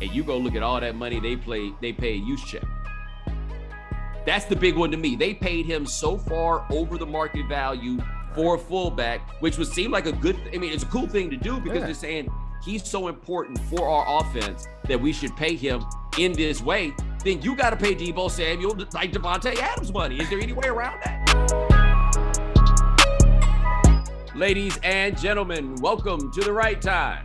and you go look at all that money they pay Juszczyk. That's the big one to me. They paid him so far over the market value for a fullback, which would seem like it's a cool thing to do because they're saying he's so important for our offense that we should pay him in this way. Then you got to pay Deebo Samuel like Davante Adams money. Is there any way around that? Ladies and gentlemen, welcome to The Right Time.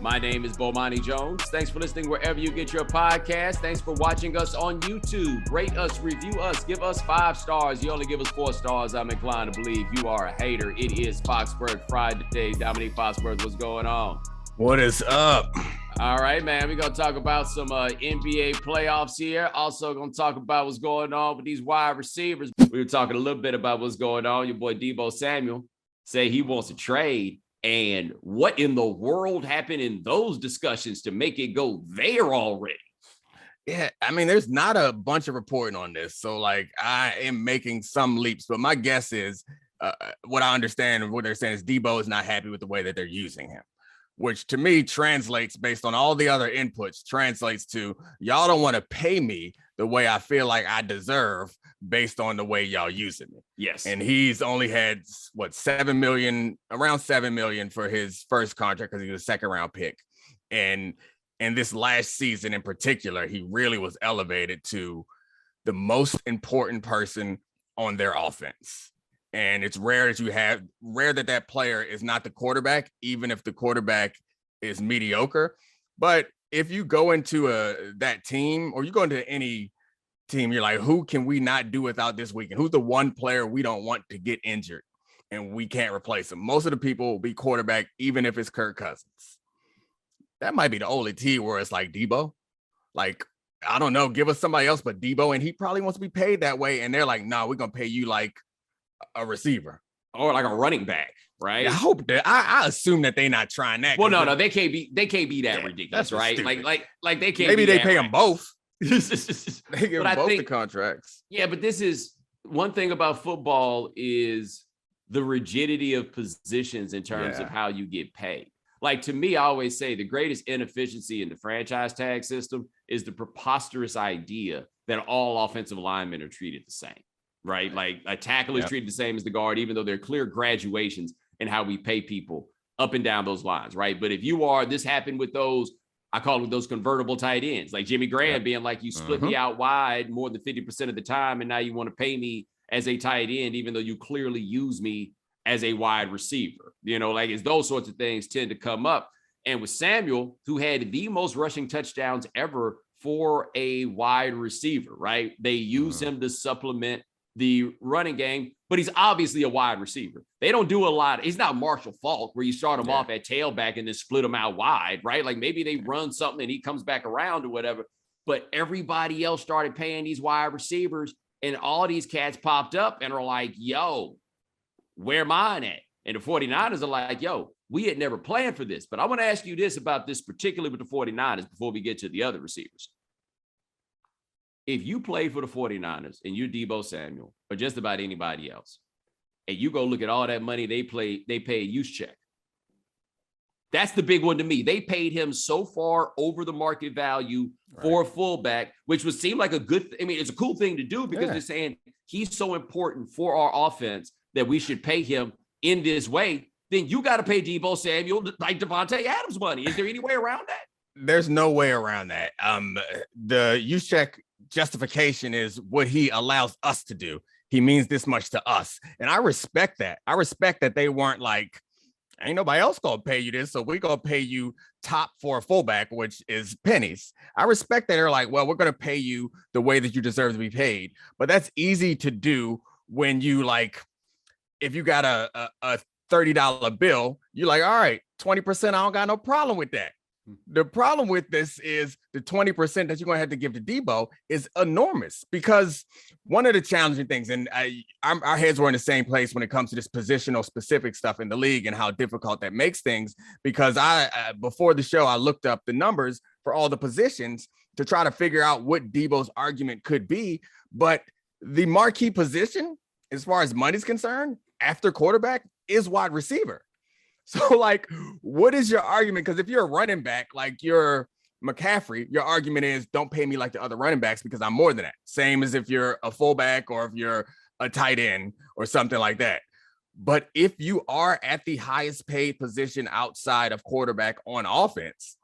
My name is Bomani Jones. Thanks for listening wherever you get your podcast. Thanks for watching us on YouTube. Rate us, review us, give us 5 stars. You only give us 4 stars. I'm inclined to believe you are a hater. It is Foxworth Friday. Domonique Foxworth, what's going on? What is up? All right, man. We're going to talk about some NBA playoffs here. Also going to talk about what's going on with these wide receivers. We were talking a little bit about what's going on. Your boy Deebo Samuel say he wants to trade. And what in the world happened in those discussions to make it go there already? Yeah, I mean, there's not a bunch of reporting on this. So, I am making some leaps. But my guess is what I understand and what they're saying is Deebo is not happy with the way that they're using him, which to me translates, based on all the other inputs, translates to y'all don't want to pay me the way I feel like I deserve based on the way y'all using me. Yes. And he's only had around $7 million for his first contract because he was a second round pick. And this last season in particular, he really was elevated to the most important person on their offense. And it's rare that player is not the quarterback, even if the quarterback is mediocre. But if you go into that team, or you go into any team, you're like, who can we not do without this weekend? Who's the one player we don't want to get injured and we can't replace him? Most of the people will be quarterback, even if it's Kirk Cousins. That might be the only team where it's like Deebo. I don't know, give us somebody else but Deebo, and he probably wants to be paid that way. And they're like, no, we're going to pay you like a receiver. Or like a running back, right? Yeah, I hope that I assume that they're not trying that. Well, no, they can't be that ridiculous, right? Stupid. Like they can't. Maybe they pay them both. They give them both the contracts. Yeah, but this is one thing about football is the rigidity of positions in terms of how you get paid. Like, to me, I always say the greatest inefficiency in the franchise tag system is the preposterous idea that all offensive linemen are treated the same. Right? Like a tackle is treated the same as the guard, even though there are clear graduations in how we pay people up and down those lines. Right. But if this happened with those, I call them those convertible tight ends, like Jimmy Graham being like, you split me out wide more than 50% of the time. And now you want to pay me as a tight end, even though you clearly use me as a wide receiver. It's those sorts of things tend to come up. And with Samuel, who had the most rushing touchdowns ever for a wide receiver, right? They use him to supplement the running game, but he's obviously a wide receiver. They don't do a lot. He's not Marshall Faulk where you start him off at tailback and then split him out wide, right? Like maybe they run something and he comes back around or whatever, but everybody else started paying these wide receivers and all these cats popped up and are like, yo, where mine at? And the 49ers are like, yo, we had never planned for this, but I want to ask you this about this, particularly with the 49ers before we get to the other receivers. If you play for the 49ers and you're Deebo Samuel or just about anybody else, and you go look at all that money they pay Juszczyk, that's the big one to me. They paid him so far over the market value for a fullback, which would seem like it's a cool thing to do because they're saying he's so important for our offense that we should pay him in this way. Then you got to pay Deebo Samuel like Davante Adams money. Is there any way around that? There's no way around that. The Juszczyk justification is what he allows us to do. He means this much to us. And I respect that. I respect that they weren't like, ain't nobody else gonna pay you this, so we're gonna pay you top for a fullback, which is pennies. I respect that they're like, well, we're gonna pay you the way that you deserve to be paid. But that's easy to do when you if you got a $30 bill, you're like, all right, 20%, I don't got no problem with that. The problem with this is the 20% that you're going to have to give to Deebo is enormous, because one of the challenging things, and our heads were in the same place when it comes to this positional specific stuff in the league and how difficult that makes things, because before the show, I looked up the numbers for all the positions to try to figure out what Deebo's argument could be. But the marquee position, as far as money's concerned, after quarterback, is wide receiver. So, what is your argument? Because if you're a running back, you're McCaffrey, your argument is don't pay me like the other running backs because I'm more than that. Same as if you're a fullback or if you're a tight end or something like that. But if you are at the highest paid position outside of quarterback on offense,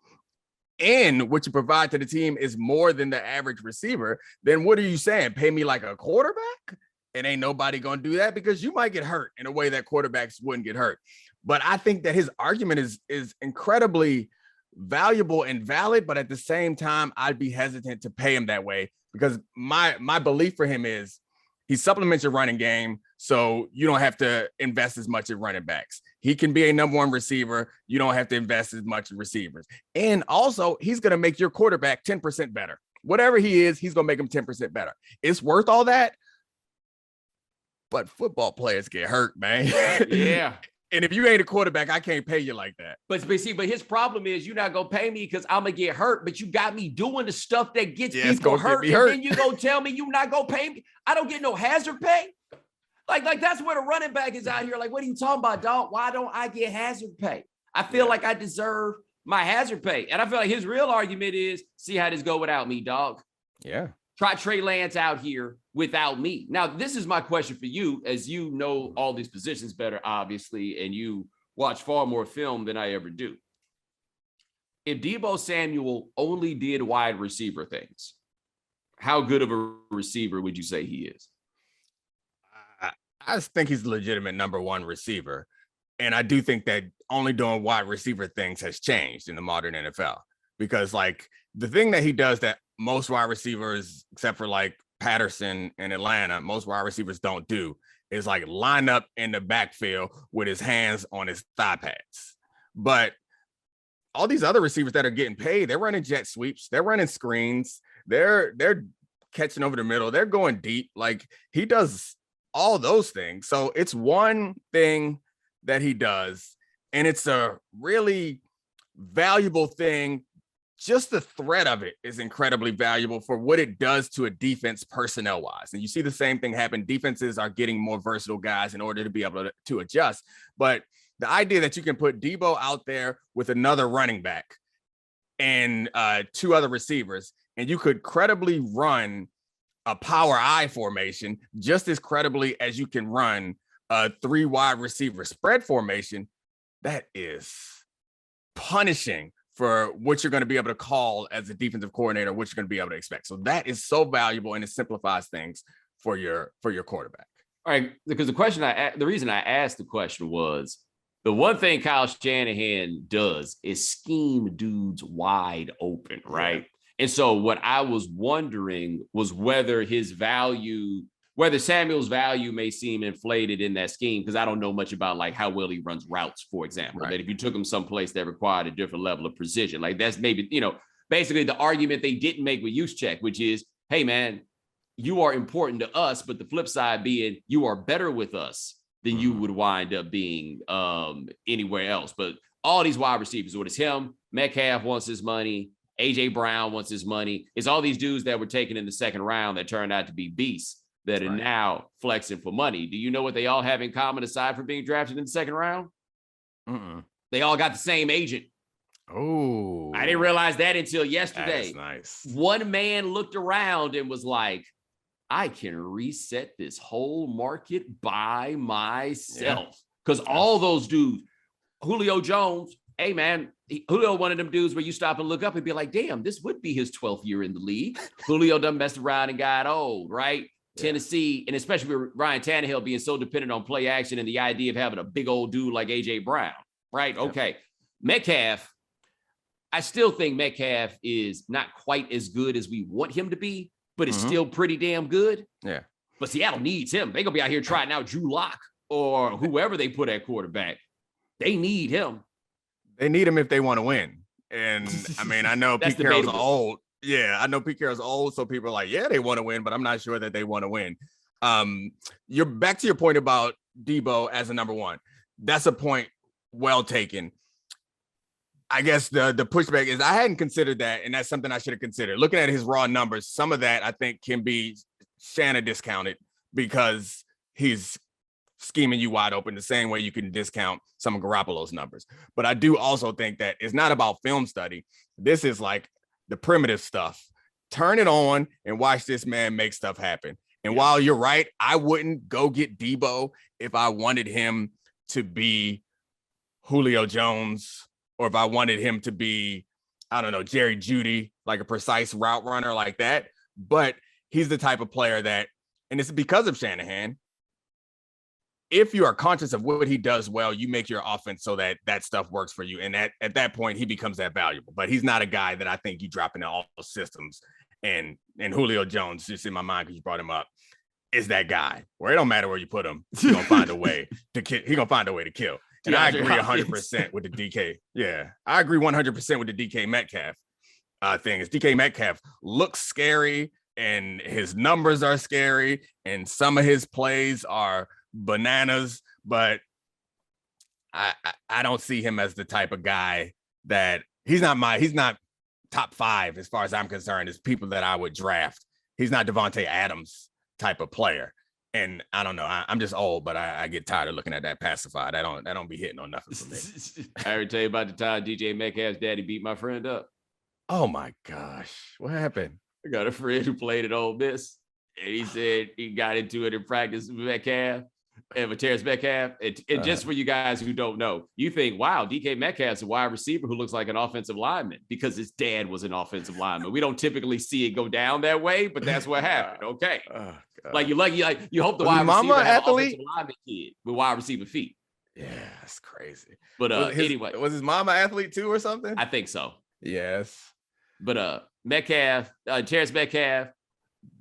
and what you provide to the team is more than the average receiver, then what are you saying? Pay me like a quarterback? And ain't nobody going to do that because you might get hurt in a way that quarterbacks wouldn't get hurt. But I think that his argument is incredibly valuable and valid, but at the same time, I'd be hesitant to pay him that way because my belief for him is he supplements your running game, so you don't have to invest as much in running backs. He can be a number one receiver. You don't have to invest as much in receivers. And also, he's going to make your quarterback 10% better. Whatever he is, he's going to make him 10% better. It's worth all that. But football players get hurt, man. Yeah. And if you ain't a quarterback, I can't pay you like that. But his problem is you're not going to pay me because I'm going to get hurt, but you got me doing the stuff that gets people hurt. And then you go tell me you're not going to pay me. I don't get no hazard pay. Like that's where the running back is out here. Like, what are you talking about, dog? Why don't I get hazard pay? I feel like I deserve my hazard pay. And I feel like his real argument is, see how this go without me, dog. Yeah. Try Trey Lance out here without me. Now, this is my question for you, as you know all these positions better, obviously, and you watch far more film than I ever do. If Deebo Samuel only did wide receiver things, how good of a receiver would you say he is? I think he's a legitimate number one receiver. And I do think that only doing wide receiver things has changed in the modern NFL because like the thing that he does that most wide receivers, except for like Patterson in Atlanta, most wide receivers don't do is like line up in the backfield with his hands on his thigh pads. But all these other receivers that are getting paid, they're running jet sweeps, they're running screens, they're catching over the middle, they're going deep. Like he does all those things. So it's one thing that he does, and it's a really valuable thing. Just the threat of it is incredibly valuable for what it does to a defense personnel wise. And you see the same thing happen. Defenses are getting more versatile guys in order to be able to adjust. But the idea that you can put Deebo out there with another running back and two other receivers, and you could credibly run a power I formation just as credibly as you can run a 3 wide receiver spread formation, that is punishing for what you're going to be able to call as a defensive coordinator, what you're going to be able to expect. So that is so valuable, and it simplifies things for your quarterback. All right, because the reason I asked the question was the one thing Kyle Shanahan does is scheme dudes wide open, right? Yeah. And so what I was wondering was whether Samuel's value may seem inflated in that scheme, because I don't know much about like how well he runs routes, for example. Right. That if you took him someplace that required a different level of precision, like that's maybe, basically the argument they didn't make with Juszczyk, which is, hey man, you are important to us, but the flip side being you are better with us than you would wind up being anywhere else. But all these wide receivers, what is him, Metcalf wants his money, AJ Brown wants his money. It's all these dudes that were taken in the second round that turned out to be beasts that are now flexing for money. Do you know what they all have in common aside from being drafted in the second round? They all got the same agent. Oh, I didn't realize that until yesterday. That's nice. One man looked around and was like, I can reset this whole market by myself. Because all those dudes, Julio Jones, hey man, Julio, one of them dudes where you stop and look up and be like, damn, this would be his 12th year in the league. Julio done messed around and got old, right? Tennessee, and especially with Ryan Tannehill being so dependent on play action and the idea of having a big old dude like AJ Brown, right? Okay. Metcalf, I still think Metcalf is not quite as good as we want him to be, but it's still pretty damn good. Yeah. But Seattle needs him. They're going to be out here trying out Drew Lock or whoever they put at quarterback. They need him. They need him if they want to win. And I mean, I know Pete Carroll's old. Yeah, I know Pete Carroll's old, so people are like, yeah, they want to win, but I'm not sure that they want to win. You're back to your point about Deebo as a number one. That's a point well taken. I guess the pushback is I hadn't considered that, and that's something I should have considered. Looking at his raw numbers, some of that I think can be Shanna discounted because he's scheming you wide open the same way you can discount some of Garoppolo's numbers. But I do also think that it's not about film study. This is like, the primitive stuff. Turn it on and watch this man make stuff happen. And while you're right, I wouldn't go get Deebo if I wanted him to be Julio Jones, or if I wanted him to be, I don't know, Jerry Jeudy, like a precise route runner like that. But he's the type of player that, and it's because of Shanahan, if you are conscious of what he does well, you make your offense so that that stuff works for you. And at that point, he becomes that valuable. But he's not a guy that I think you drop into all those systems. And Julio Jones, just in my mind, because you brought him up, is that guy where it don't matter where you put him, he's gonna find a way to kill. He's gonna find a way to kill. And I agree 100% with the DK. Yeah, I agree 100% with the DK Metcalf thing. Is DK Metcalf looks scary and his numbers are scary and some of his plays are bananas, but I don't see him as the type of guy that he's not top 5 as far as I'm concerned as people that I would draft. He's not Devontae Adams type of player. And I don't know. I'm just old, but I get tired of looking at that pacified. I don't be hitting on nothing for me. I already tell you about the time DJ Metcalf's daddy beat my friend up. Oh my gosh. What happened? I got a friend who played at Ole Miss, and he said he got into it in practice with Metcalf. And Terrence Metcalf, and just for you guys who don't know, you think, wow, DK Metcalf's a wide receiver who looks like an offensive lineman because his dad was an offensive lineman. We don't typically see it go down that way, but that's what happened. Okay. Like you hope the wide receiver had an offensive lineman kid with wide receiver feet. Yeah, that's crazy. But anyway. Was his mama athlete too or something? I think so. Yes. But Terrence Metcalf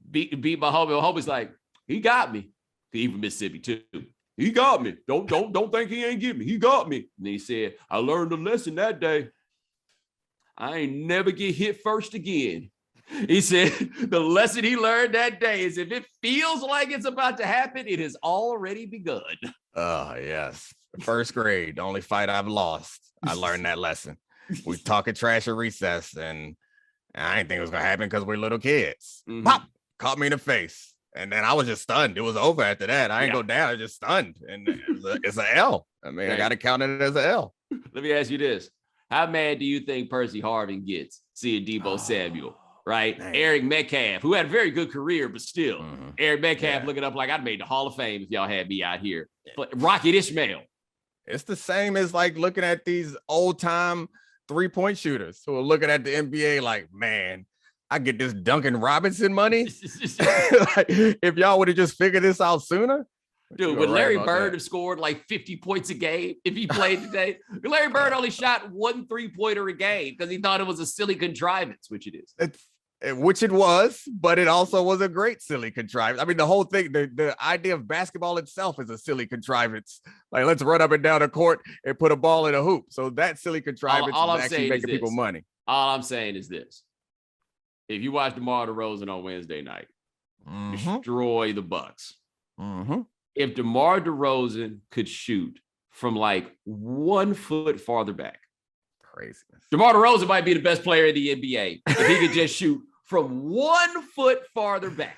beat my homie. My homie's like, he got me. He from Mississippi too. He got me. Don't think he ain't get me. He got me. And he said, I learned a lesson that day. I ain't never get hit first again. He said the lesson he learned that day is if it feels like it's about to happen, it has already begun. Oh, yes. First grade, the only fight I've lost. I learned that lesson. We talking trash at recess, and I didn't think it was going to happen because we're little kids. Mm-hmm. Pop! Caught me in the face. And then I was just stunned. It was over after that. I didn't go down. I was just stunned. And it's an L. I mean, I got to count it as an L. Let me ask you this. How mad do you think Percy Harvin gets seeing Deebo Samuel, right? Man. Eric Metcalf, who had a very good career, but still. Eric Metcalf looking up like I'd made the Hall of Fame if y'all had me out here. But Rocket Ishmael. It's the same as like looking at these old-time three-point shooters who are looking at the NBA like, man, I get this Duncan Robinson money. Like, if y'all would have just figured this out sooner. Dude, would Larry Bird have scored like 50 points a game if he played today? Larry Bird only shot 1 3-pointer a game because he thought it was a silly contrivance, which it is. Which it was, but it also was a great silly contrivance. I mean, the whole thing, the idea of basketball itself is a silly contrivance. Like, let's run up and down the court and put a ball in a hoop. So that silly contrivance is actually making people money. All I'm saying is this. If you watch DeMar DeRozan on Wednesday night, destroy the Bucks. If DeMar DeRozan could shoot from like 1 foot farther back, craziness. DeMar DeRozan might be the best player in the NBA if he could just shoot from 1 foot farther back.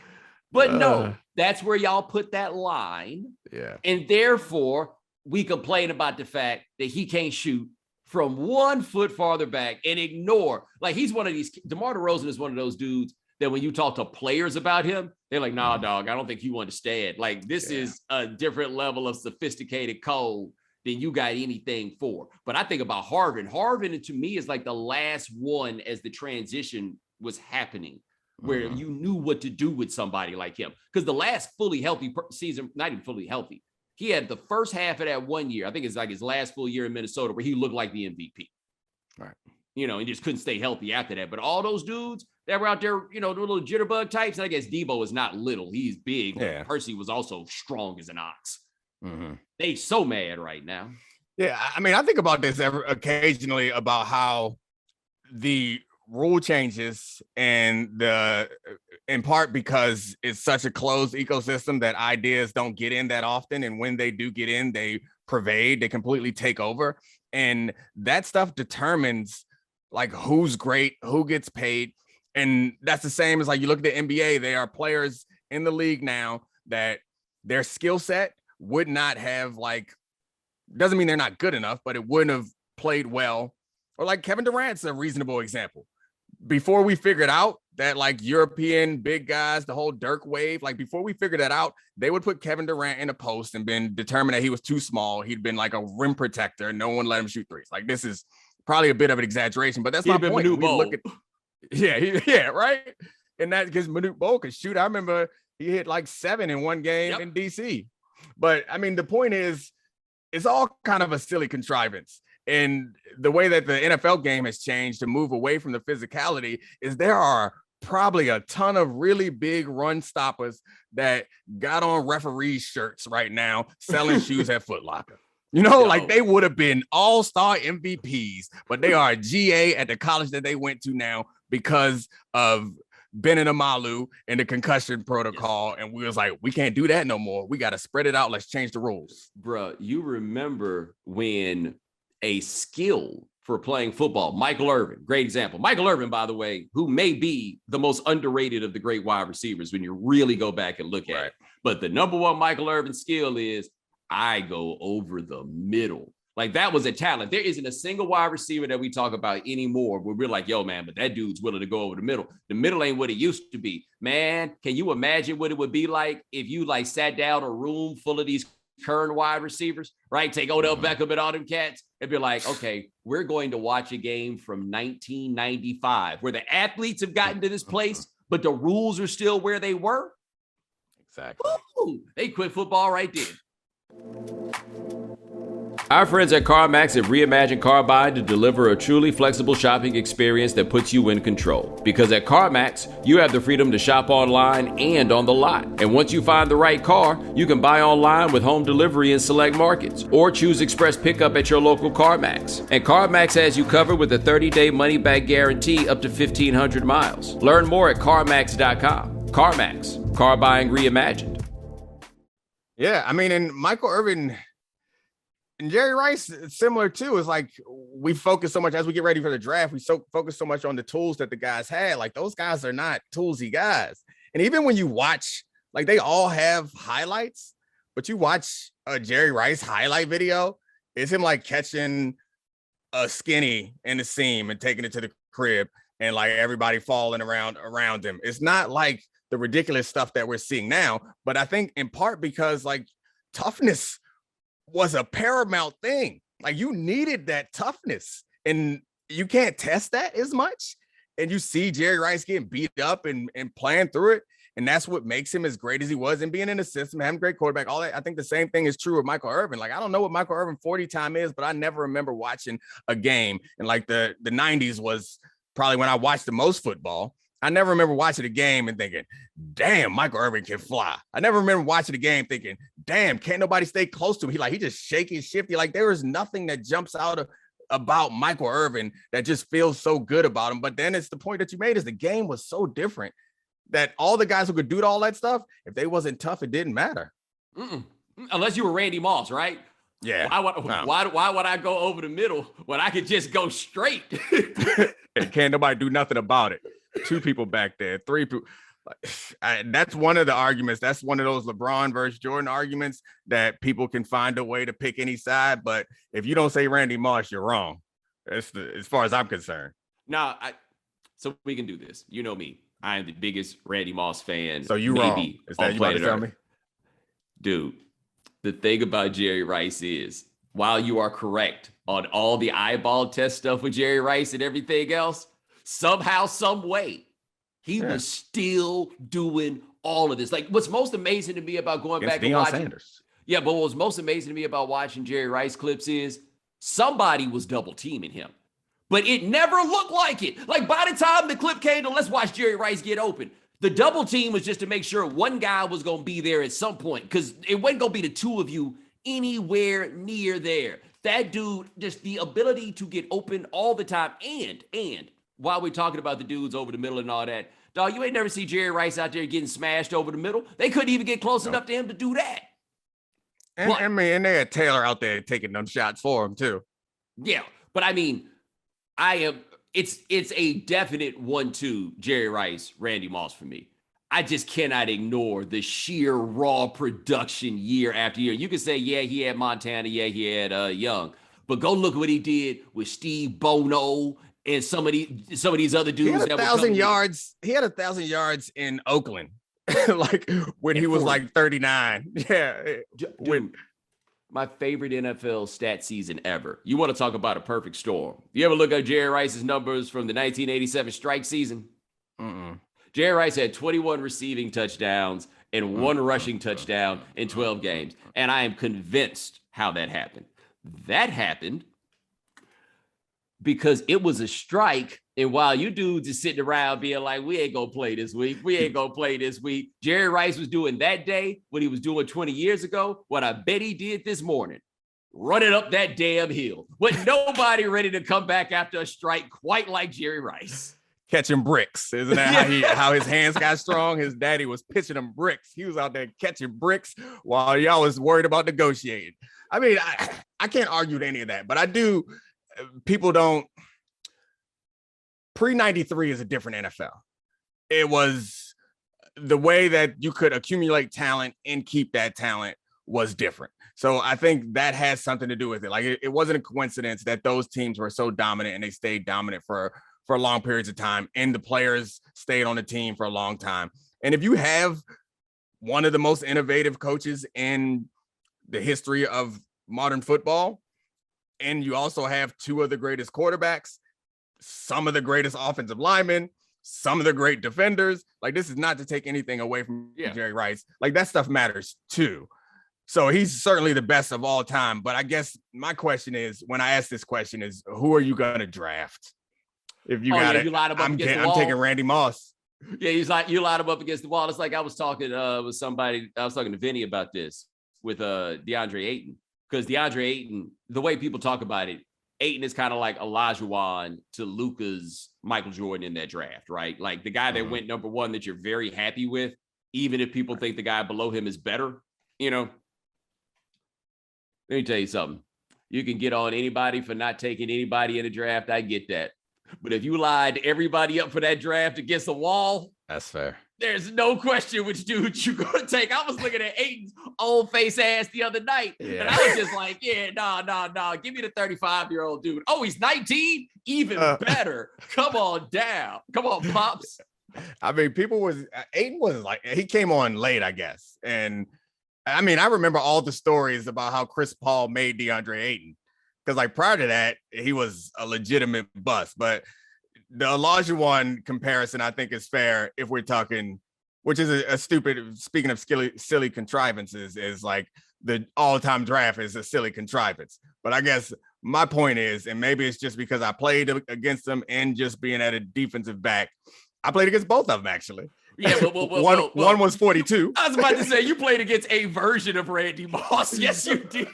But no, that's where y'all put that line. Yeah. And therefore, we complain about the fact that he can't shoot from 1 foot farther back and ignore. Like, he's one of these. DeMar DeRozan is one of those dudes that when you talk to players about him, they're like, nah, dog, I don't think you understand. Like, this is a different level of sophisticated code than you got anything for. But I think about Harvin. Harvin, to me, is like the last one as the transition was happening, where you knew what to do with somebody like him. Because the last fully healthy season, not even fully healthy, he had the first half of that 1 year. I think it's like his last full year in Minnesota where he looked like the MVP. Right. You know, and just couldn't stay healthy after that. But all those dudes that were out there, you know, the little jitterbug types, and I guess Deebo is not little. He's big. Yeah. Percy was also strong as an ox. They so mad right now. Yeah, I mean, I think about this occasionally about how the rule changes and in part because it's such a closed ecosystem that ideas don't get in that often. And when they do get in, they pervade, they completely take over. And that stuff determines like who's great, who gets paid. And that's the same as like you look at the NBA, there are players in the league now that their skill set would not have like, doesn't mean they're not good enough, but it wouldn't have played well. Or like Kevin Durant's a reasonable example. before we figured out that like European big guys, the whole Dirk wave, like before we figured that out, they would put Kevin Durant in a post and been determined that he was too small. He'd been like a rim protector. No one let him shoot threes. Like this is probably a bit of an exaggeration, but that's my point. We look at, yeah, right. And that because Manute Bol could shoot. I remember he hit like 7 in one game in DC. But I mean, the point is, it's all kind of a silly contrivance. And the way that the NFL game has changed to move away from the physicality is there are probably a ton of really big run stoppers that got on referee shirts right now selling shoes at Foot Locker. You know, like they would have been all-star MVPs, but they are a GA at the college that they went to now because of Benin Amalu and the concussion protocol. And we was like, we can't do that no more. We got to spread it out. Let's change the rules. Bro, you remember when a skill for playing football, Michael Irvin, great example. Michael Irvin, by the way, who may be the most underrated of the great wide receivers when you really go back and look at it. But the number one Michael Irvin skill is I go over the middle. Like that was a talent. There isn't a single wide receiver that we talk about anymore where we're like, yo, man, but that dude's willing to go over the middle. The middle ain't what it used to be. Man, can you imagine what it would be like if you like sat down a room full of these current wide receivers, right? Take Odell Beckham and all them cats and be like, okay, we're going to watch a game from 1995 where the athletes have gotten to this place, but the rules are still where they were. Exactly. Ooh, they quit football right there. Our friends at CarMax have reimagined car buying to deliver a truly flexible shopping experience that puts you in control. Because at CarMax, you have the freedom to shop online and on the lot. And once you find the right car, you can buy online with home delivery in select markets or choose express pickup at your local CarMax. And CarMax has you covered with a 30-day money-back guarantee up to 1,500 miles. Learn more at CarMax.com. CarMax, car buying reimagined. Yeah, I mean, and Michael Irvin and Jerry Rice, similar too, is like we focus so much as we get ready for the draft. We focus so much on the tools that the guys had. Like those guys are not toolsy guys. And even when you watch, like they all have highlights, but you watch a Jerry Rice highlight video, it's him like catching a skinny in the seam and taking it to the crib and like everybody falling around him. It's not like the ridiculous stuff that we're seeing now, but I think in part because like toughness was a paramount thing. Like you needed that toughness and you can't test that as much. And you see Jerry Rice getting beat up and playing through it. And that's what makes him as great as he was and being in the system, having a great quarterback, all that. I think the same thing is true of Michael Irvin. Like, I don't know what Michael Irvin 40 time is, but I never remember watching a game. And like the 90s was probably when I watched the most football. I never remember watching a game and thinking, damn, Michael Irvin can fly. I never remember watching a game thinking, damn, can't nobody stay close to him. He just shaky, shifty. Like there is nothing that jumps out about Michael Irvin that just feels so good about him. But then it's the point that you made is the game was so different that all the guys who could do all that stuff, if they wasn't tough, it didn't matter. Unless you were Randy Moss, right? Yeah. Why would I go over the middle when I could just go straight? And can't nobody do nothing about it. 2 people back there, 3 people. That's one of the arguments. That's one of those LeBron versus Jordan arguments that people can find a way to pick any side. But if you don't say Randy Moss, you're wrong. As far as I'm concerned. No, so we can do this. You know me. I am the biggest Randy Moss fan. So you wrong. Is that you about to tell me? Dude, the thing about Jerry Rice is, while you are correct on all the eyeball test stuff with Jerry Rice and everything else, somehow, some way, he was still doing all of this. Like what's most amazing to me about going back and watching Sanders. Yeah, but what's most amazing to me about watching Jerry Rice clips is somebody was double teaming him. But it never looked like it. Like by the time the clip came to let's watch Jerry Rice get open, the double team was just to make sure one guy was going to be there at some point because it wasn't going to be the 2 of you anywhere near there. That dude, just the ability to get open all the time. And while we're talking about the dudes over the middle and all that, dog, you ain't never see Jerry Rice out there getting smashed over the middle. They couldn't even get close enough to him to do that. And they had Taylor out there taking them shots for him too. Yeah, but I mean, it's a definite 1-2 Jerry Rice, Randy Moss for me. I just cannot ignore the sheer raw production year after year. You can say, yeah, he had Montana, yeah, he had Young, but go look what he did with Steve Bono And some of these other dudes he had that 1,000 yards. He had 1,000 yards in Oakland, like when he was like 39. Yeah, dude, my favorite NFL stat season ever. You want to talk about a perfect storm? You ever look at Jerry Rice's numbers from the 1987 strike season? Jerry Rice had 21 receiving touchdowns and 1 rushing touchdown in 12 games. And I am convinced how that happened. That happened because it was a strike. And while you dudes is sitting around being like, we ain't going to play this week. We ain't going to play this week. Jerry Rice was doing that day what he was doing 20 years ago. What I bet he did this morning, running up that damn hill with nobody ready to come back after a strike quite like Jerry Rice. Catching bricks. Isn't that how his hands got strong? His daddy was pitching him bricks. He was out there catching bricks while y'all was worried about negotiating. I mean, I can't argue with any of that, but I do. People don't. Pre-93 is a different NFL. It was the way that you could accumulate talent and keep that talent was different. So I think that has something to do with it. Like it wasn't a coincidence that those teams were so dominant and they stayed dominant for long periods of time, and the players stayed on the team for a long time. And if you have one of the most innovative coaches in the history of modern football, and you also have 2 of the greatest quarterbacks, some of the greatest offensive linemen, some of the great defenders, like this is not to take anything away from Jerry Rice. Like that stuff matters too. So he's certainly the best of all time. But I guess my question is, when I ask this question is, who are you going to draft? If you got it, I'm taking Randy Moss. Yeah, he's like, you lined him up against the wall. It's like I was talking with somebody. I was talking to Vinny about this with DeAndre Ayton, because DeAndre Ayton, the way people talk about it, Ayton is kind of like Olajuwon to Luka's Michael Jordan in that draft, right? Like the guy that went number 1 that you're very happy with, even if people think the guy below him is better, you know. Let me tell you something. You can get on anybody for not taking anybody in the draft. I get that. But if you lied everybody up for that draft against the wall, that's fair. There's no question which dude you're going to take. I was looking at Ayton's old face ass the other night, and I was just like, no. Give me the 35-year-old dude. Oh, he's 19? Even better. Come on down. Come on, Pops. I mean, Ayton was like, he came on late, I guess. And I mean, I remember all the stories about how Chris Paul made DeAndre Ayton. Because like prior to that, he was a legitimate bust. But the Olajuwon comparison, I think, is fair if we're talking, which is a stupid, speaking of silly contrivances, is like the all-time draft is a silly contrivance. But I guess my point is, and maybe it's just because I played against them and just being at a defensive back, I played against both of them, actually. Yeah, but one was 42. I was about to say, you played against a version of Randy Moss. Yes, you did.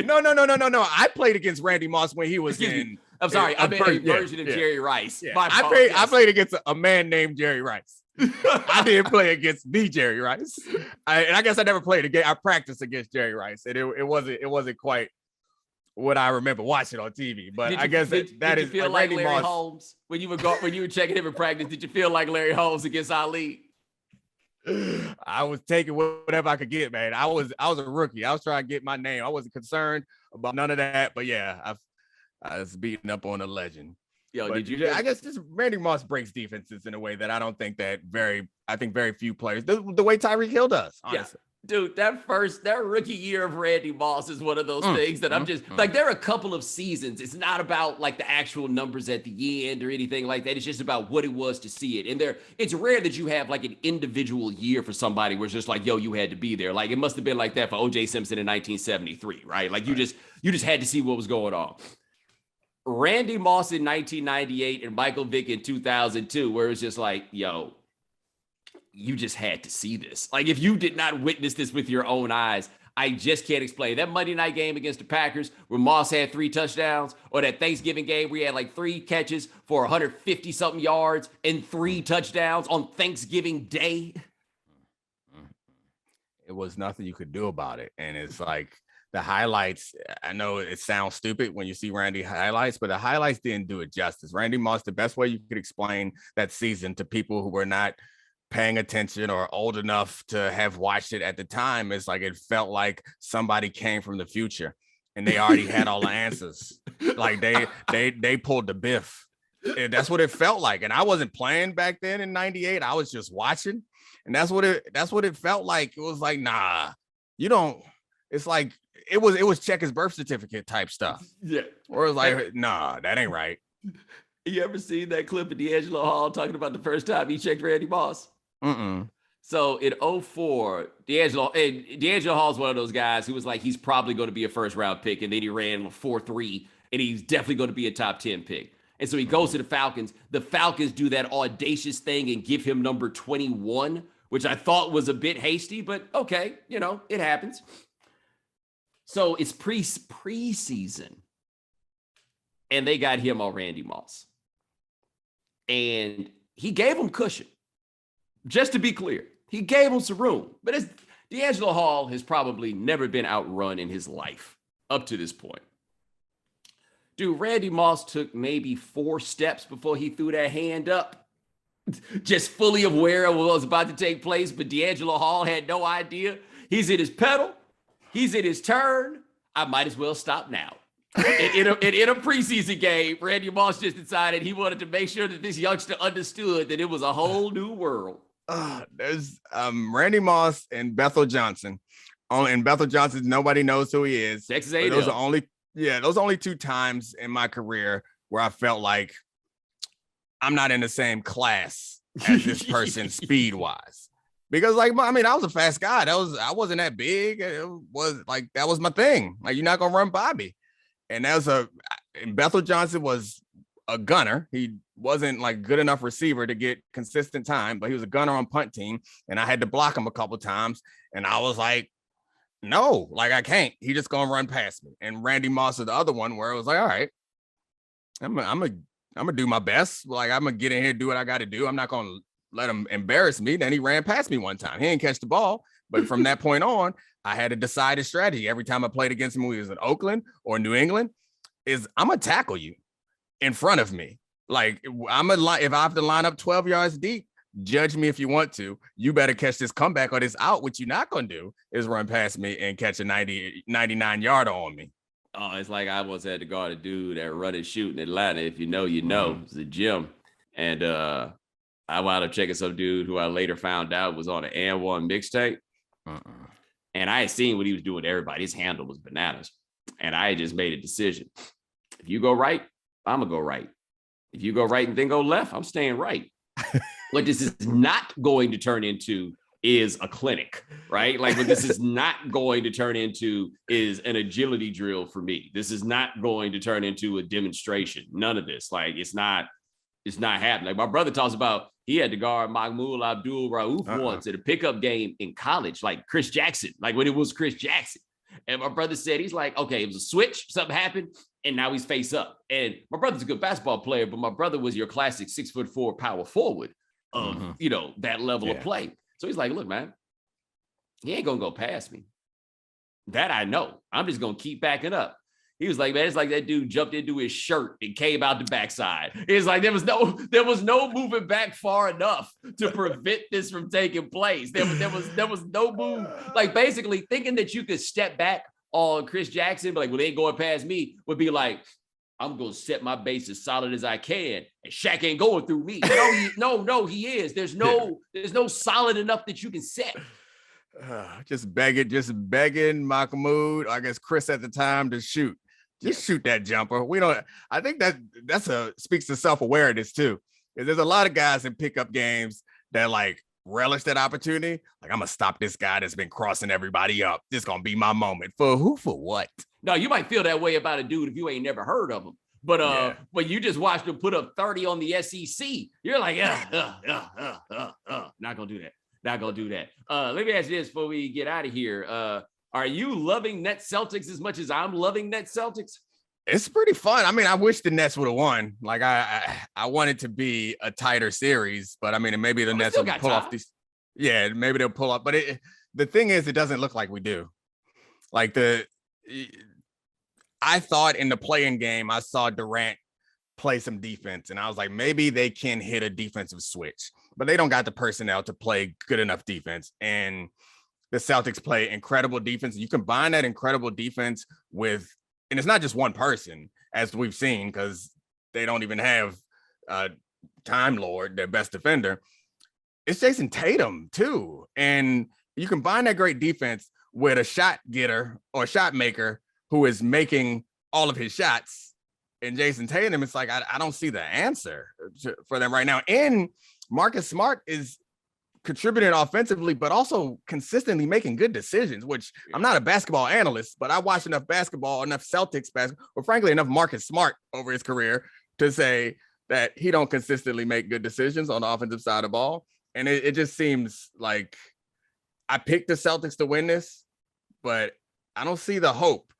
No. I played against Randy Moss when he was in. I'm sorry. I meant a version of Jerry Rice. Yeah. I played against a man named Jerry Rice. I didn't play against the Jerry Rice. And I guess I never played against. I practiced against Jerry Rice, and it wasn't quite what I remember watching on TV. But I guess did you feel like Larry Holmes when you were checking him in practice? Did you feel like Larry Holmes against Ali? I was taking whatever I could get, man. I was a rookie. I was trying to get my name. I wasn't concerned about none of that. But yeah, I was beating up on a legend. Yo, but I guess just Randy Moss breaks defenses in a way that I don't think that I think very few players, the way Tyreek Hill does, honestly. Yeah. Dude, that rookie year of Randy Moss is one of those things that I'm just like, there are a couple of seasons. It's not about like the actual numbers at the end or anything like that. It's just about what it was to see it. And it's rare that you have like an individual year for somebody where it's just like, yo, you had to be there. Like it must have been like that for O.J. Simpson in 1973, right? Like you just had to see what was going on. Randy Moss in 1998 and Michael Vick in 2002, where it's just like, yo, you just had to see this. Like if you did not witness this with your own eyes, I just can't explain. That Monday night game against the Packers where Moss had 3 touchdowns, or that Thanksgiving game where he had like 3 catches for 150 something yards and 3 touchdowns on Thanksgiving Day. It was nothing you could do about it. And it's like the highlights, I know it sounds stupid when you see Randy highlights, but the highlights didn't do it justice. Randy Moss, the best way you could explain that season to people who were not paying attention or old enough to have watched it at the time, is like it felt like somebody came from the future and they already had all the answers. Like they pulled the Biff That's what it felt like. And I wasn't playing back then in 98. I was just watching. And that's what it felt like. It was like, nah, you don't. It's like it was check his birth certificate type stuff. Yeah. Or it was like, nah, that ain't right. You ever seen that clip of D'Angelo Hall talking about the first time he checked Randy Moss? So in 04, D'Angelo Hall's one of those guys who was like, he's probably going to be a first round pick. And then he ran 4.3 and he's definitely going to be a top 10 pick. And so he goes to the Falcons. The Falcons do that audacious thing and give him number 21, which I thought was a bit hasty, but okay, it happens. So it's preseason. And they got him on Randy Moss. And he gave him cushion. Just to be clear, he gave him some room. But D'Angelo Hall has probably never been outrun in his life up to this point. Dude, Randy Moss took maybe 4 steps before he threw that hand up. Just fully aware of what was about to take place, but D'Angelo Hall had no idea. He's in his pedal. He's in his turn. I might as well stop now. In a preseason game, Randy Moss just decided he wanted to make sure that this youngster understood that it was a whole new world. There's Randy Moss and Bethel Johnson. And Bethel Johnson, nobody knows who he is. Texas A&M. Those are only 2 times in my career where I felt like I'm not in the same class as this person speed wise. Because I was a fast guy. I wasn't that big. It was like that was my thing. Like, you're not gonna run by me. And Bethel Johnson was a gunner. He wasn't like good enough receiver to get consistent time, but he was a gunner on punt team. And I had to block him a couple times. And I was like, no, like I can't. He just gonna run past me. And Randy Moss is the other one where it was like, all right, I'm gonna do my best. Like, I'm gonna get in here, do what I got to do. I'm not gonna let him embarrass me. Then he ran past me one time. He didn't catch the ball, but from that point on, I had to decide a strategy every time I played against him, when he was in Oakland or New England, is I'm gonna tackle you in front of me. Like, if I have to line up 12 yards deep, judge me if you want to. You better catch this comeback or this out. What you're not gonna do is run past me and catch a 99 yarder on me. Oh, it's like I once had to guard a dude that run and shoot in Atlanta. If you know, you know. It's a gym. And I wound up checking some dude who I later found out was on an And1 mixtape. And I had seen what he was doing to everybody. His handle was bananas. And I had just made a decision. If you go right, I'm going to go right. If you go right and then go left, I'm staying right. What this is not going to turn into is a clinic, right? Like, what this is not going to turn into is an agility drill for me. This is not going to turn into a demonstration. None of this. Like, it's not happening. Like, my brother talks about, he had to guard Mahmoud Abdul Rauf once at a pickup game in college, like Chris Jackson, like when it was Chris Jackson. And my brother said, he's like, okay, it was a switch, something happened, and now he's face up. And my brother's a good basketball player, but my brother was your classic 6'4" power forward of, that level of play. So he's like, look, man, he ain't going to go past me. That I know. I'm just going to keep backing up. He was like, man, it's like that dude jumped into his shirt and came out the backside. It's like there was no moving back far enough to prevent this from taking place. There was no move. Like, basically thinking that you could step back on Chris Jackson, but like, well, they ain't going past me, would be like, I'm going to set my base as solid as I can, and Shaq ain't going through me. No, he is. There's no solid enough that you can set. Just begging Mahmoud, I guess Chris at the time, to shoot. Just shoot that jumper. I think that's speaks to self-awareness too. There's a lot of guys in pickup games that like relish that opportunity. Like, I'm gonna stop this guy that's been crossing everybody up. This gonna be my moment. For who? For what? No, you might feel that way about a dude if you ain't never heard of him. But but you just watched him put up 30 on the SEC. You're like, not gonna do that. Not gonna do that. Let me ask you this before we get out of here. Are you loving Net Celtics as much as I'm loving Net Celtics? It's pretty fun. I mean, I wish the Nets would have won. Like, I want it to be a tighter series, but I mean, maybe the Nets will pull off these. Yeah, maybe they'll pull up. But the thing is, it doesn't look like we do. Like, I thought in the play-in game, I saw Durant play some defense, and I was like, maybe they can hit a defensive switch, but they don't got the personnel to play good enough defense. And the Celtics play incredible defense. You combine that incredible defense with, and it's not just one person, as we've seen, because they don't even have Time Lord, their best defender. It's Jason Tatum too. And you combine that great defense with a shot getter or shot maker who is making all of his shots. And Jason Tatum, it's like, I don't see the answer for them right now. And Marcus Smart is contributing offensively, but also consistently making good decisions, which I'm not a basketball analyst, but I watched enough basketball, enough Celtics basketball, or frankly, enough Marcus Smart over his career to say that he don't consistently make good decisions on the offensive side of the ball. And it just seems like I picked the Celtics to win this, but I don't see the hope,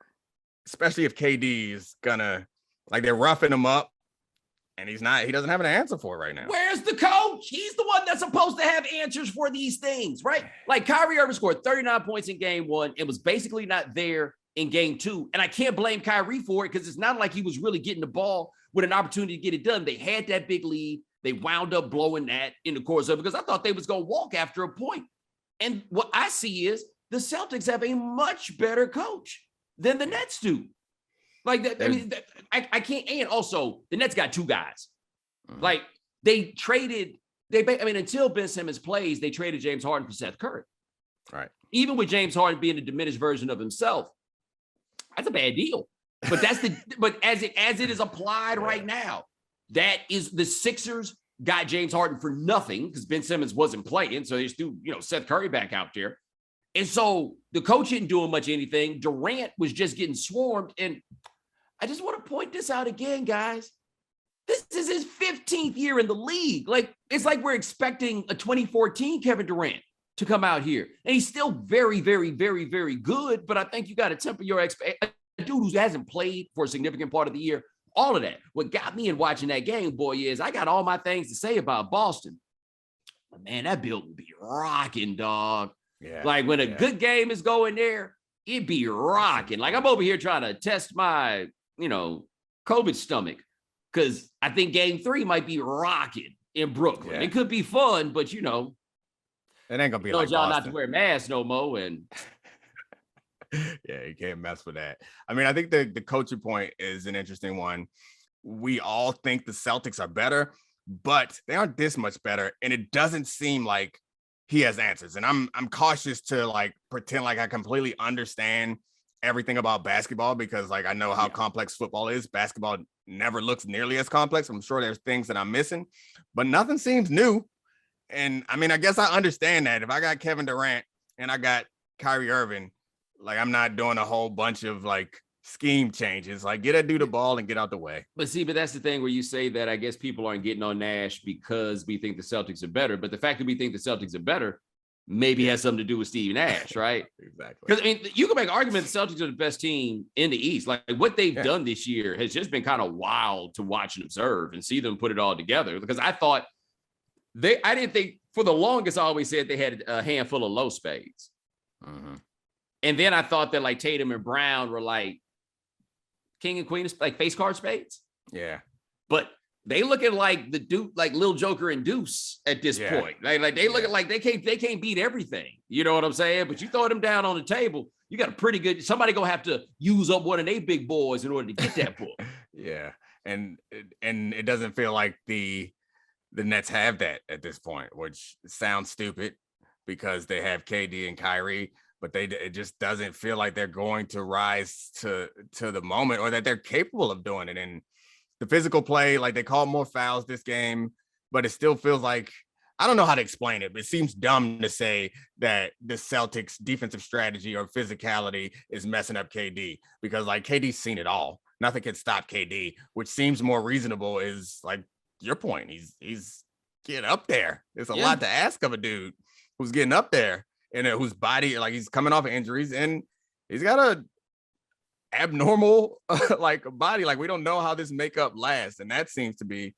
especially if KD is gonna, like, they're roughing him up and he doesn't have an answer for it right now. Where's the coach? He's the one that's supposed to have answers for these things, right? Like Kyrie Irving scored 39 points in game 1 and was basically not there in game 2. And I can't blame Kyrie for it because it's not like he was really getting the ball with an opportunity to get it done. They had that big lead. They wound up blowing that in the course of it because I thought they was going to walk after a point. And what I see is the Celtics have a much better coach than the Nets do. Like that, I mean, I can't. And also, the Nets got 2 guys. Like they traded. Until Ben Simmons plays, they traded James Harden for Seth Curry. Right. Even with James Harden being a diminished version of himself, that's a bad deal. But but as it is applied right now, that is the Sixers got James Harden for nothing because Ben Simmons wasn't playing, so they just threw Seth Curry back out there. And so the coach isn't doing much anything. Durant was just getting swarmed. And I just want to point this out again, guys. This is his 15th year in the league. Like, it's like we're expecting a 2014 Kevin Durant to come out here. And he's still very, very, very, very good. But I think you got to temper your expectations. A dude who hasn't played for a significant part of the year, all of that. What got me in watching that game, boy, is I got all my things to say about Boston. But man, that building be rocking, dog. Yeah, like when a good game is going there, it be rocking. Like I'm over here trying to test my, COVID stomach because I think game 3 might be rocking in Brooklyn. Yeah. It could be fun, but it ain't gonna be like y'all Boston. not to wear masks no more. And yeah, you can't mess with that. I mean, I think the coaching point is an interesting one. We all think the Celtics are better, but they aren't this much better, and it doesn't seem like he has answers. And I'm cautious to like pretend like I completely understand everything about basketball because like I know how complex football is. Basketball never looks nearly as complex. I'm sure there's things that I'm missing, but nothing seems new. And I mean, I guess I understand that if I got Kevin Durant and I got Kyrie Irving, like I'm not doing a whole bunch of like scheme changes, like get that dude the ball and get out the way. But that's the thing where you say that I guess people aren't getting on Nash because we think the Celtics are better. But the fact that we think the Celtics are better maybe has something to do with Steve Nash, right? Exactly. Because I mean, you can make an argument the Celtics are the best team in the East. Like what they've done this year has just been kind of wild to watch and observe and see them put it all together. Because I didn't think for the longest, I always said they had a handful of low spades. Mm-hmm. And then I thought that like Tatum and Brown were like king and queen of like face card spades. Yeah. But they looking like the dude, like Lil Joker and Deuce at this point. Like they looking like they can't beat everything. You know what I'm saying? But you throw them down on the table, you got a pretty good, somebody gonna have to use up one of their big boys in order to get that book. Yeah. And it doesn't feel like the Nets have that at this point, which sounds stupid because they have KD and Kyrie, but it just doesn't feel like they're going to rise to the moment or that they're capable of doing it. And the physical play, like they called more fouls this game, but it still feels like, I don't know how to explain it, but it seems dumb to say that the Celtics defensive strategy or physicality is messing up KD because like KD's seen it all. Nothing can stop KD, which seems more reasonable is like your point. He's getting up there. It's a lot to ask of a dude who's getting up there and whose body, like he's coming off of injuries and he's got a abnormal like body. Like we don't know how this makeup lasts. And that seems to be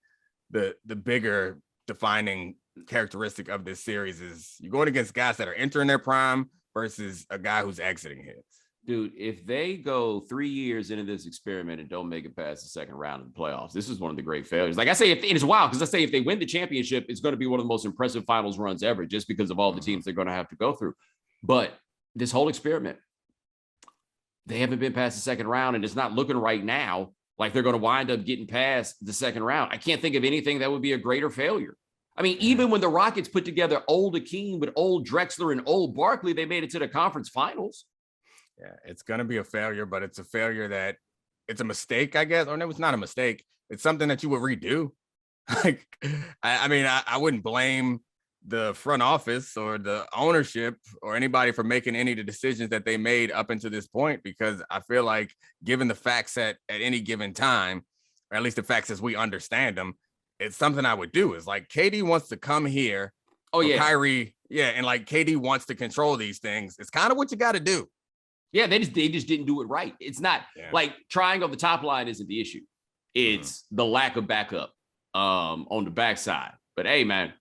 the bigger defining characteristic of this series is you're going against guys that are entering their prime versus a guy who's exiting his. Dude, if they go 3 years into this experiment and don't make it past the second round of the playoffs, this is one of the great failures. Like I say, it's wild because I say if they win the championship, it's going to be one of the most impressive finals runs ever just because of all the teams they're going to have to go through. But this whole experiment, they haven't been past the second round and it's not looking right now like they're going to wind up getting past the second round. I can't think of anything that would be a greater failure. I mean, even when the Rockets put together old Akeem with old Drexler and old Barkley, they made it to the conference finals. Yeah, it's going to be a failure, but it's a failure that it's a mistake, I guess. Or no, it's not a mistake. It's something that you would redo. Like, I mean, I wouldn't blame the front office or the ownership or anybody for making any of the decisions that they made up until this point, because I feel like given the facts at any given time, or at least the facts as we understand them, it's something I would do. Is like KD wants to come here. Oh, yeah. Kyrie. Yeah. And like KD wants to control these things. It's kind of what you got to do. Yeah. They just didn't do it right. It's not like trying on the top line isn't the issue. It's the lack of backup on the backside. But hey, man,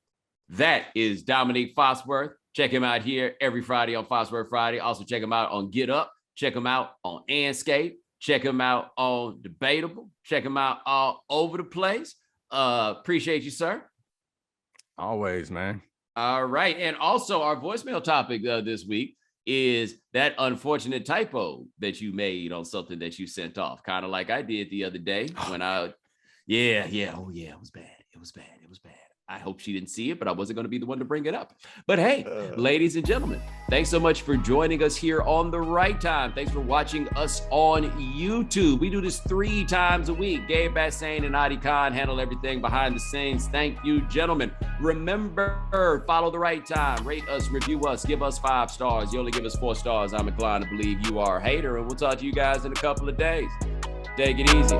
that is Domonique Foxworth. Check him out here every Friday on Foxworth Friday. Also check him out on Get Up. Check him out on Anscape. Check him out on Debatable. Check him out all over the place. Appreciate you, sir. Always, man. All right. And also our voicemail topic this week is that unfortunate typo that you made on something that you sent off, kind of like I did the other day when it was bad. It was bad. I hope she didn't see it, but I wasn't going to be the one to bring it up. But hey, ladies and gentlemen, thanks so much for joining us here on The Right Time. Thanks for watching us on YouTube. We do this 3 times a week. Gabe Bassane and Adi Khan handle everything behind the scenes. Thank you, gentlemen. Remember, follow The Right Time. Rate us, review us, give us 5 stars. You only give us 4 stars, I'm inclined to believe you are a hater. And we'll talk to you guys in a couple of days. Take it easy.